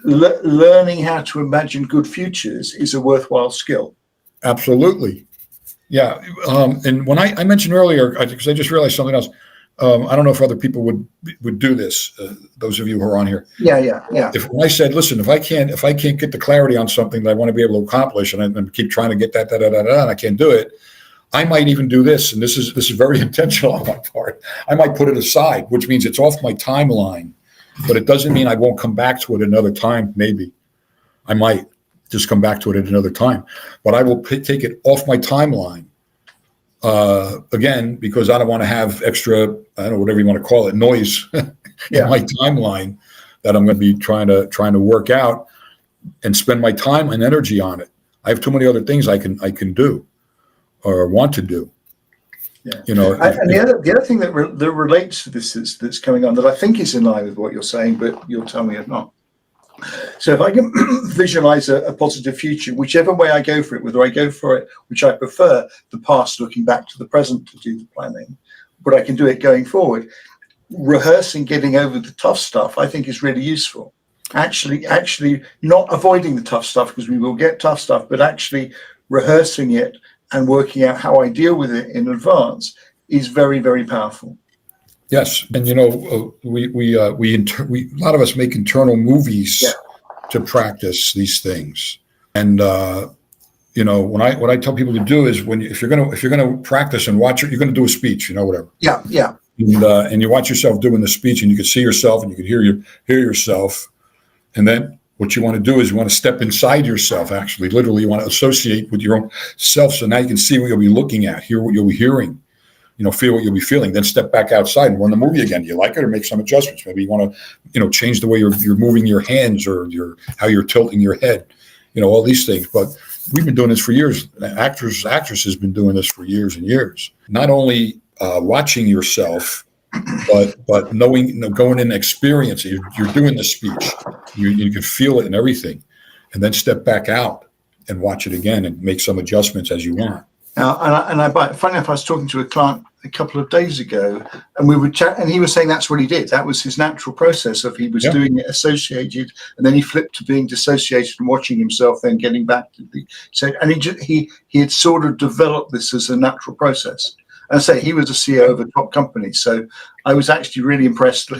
learning how to imagine good futures is a worthwhile skill. Absolutely. Yeah. And when I mentioned earlier, because I just realized something else. I don't know if other people would do this. Those of you who are on here. Yeah. When I said, listen, if I can't get the clarity on something that I want to be able to accomplish, and I keep trying to get that, and I can't do it, I might even do this. And this is very intentional on my part. I might put it aside, which means it's off my timeline, but it doesn't mean I won't come back to it another time. Maybe I might just come back to it at another time, but I will take it off my timeline. Again, because I don't want to have extra, I don't know, whatever you want to call it, noise in my timeline that I'm going to be trying to work out and spend my time and energy on it. I have too many other things I can do or want to do. Yeah. And the other thing that relates to this that's coming on that I think is in line with what you're saying, but you'll tell me if not. So if I can visualize a positive future, whichever way I go for it, whether I go for it, which I prefer, the past looking back to the present to do the planning, but I can do it going forward. Rehearsing getting over the tough stuff, I think, is really useful. Actually not avoiding the tough stuff, because we will get tough stuff, but actually rehearsing it and working out how I deal with it in advance is very, very powerful. Yes, and we a lot of us make internal movies to practice these things. And what I tell people to do is if you're gonna practice and watch it, you're gonna do a speech, whatever. Yeah. And you watch yourself doing the speech, and you can see yourself, and you can hear yourself, and then what you want to do is you want to step inside yourself. Actually, literally, you want to associate with your own self. So now you can see what you'll be looking at, hear what you'll be hearing. Feel what you'll be feeling, then step back outside and run the movie again. Do you like it, or make some adjustments? Maybe you want to, change the way you're moving your hands, or how you're tilting your head, all these things. But we've been doing this for years. Actresses been doing this for years and years. Not only watching yourself, but knowing, going in and experiencing. You're doing the speech. You can feel it and everything, and then step back out and watch it again and make some adjustments as you want. Funny enough, I was talking to a client a couple of days ago, and we would chat, and he was saying that's what he did. That was his natural process of he was doing it associated, and then he flipped to being dissociated and watching himself, then getting back to he had sort of developed this as a natural process. And I say he was a CEO of a top company, so I was actually really impressed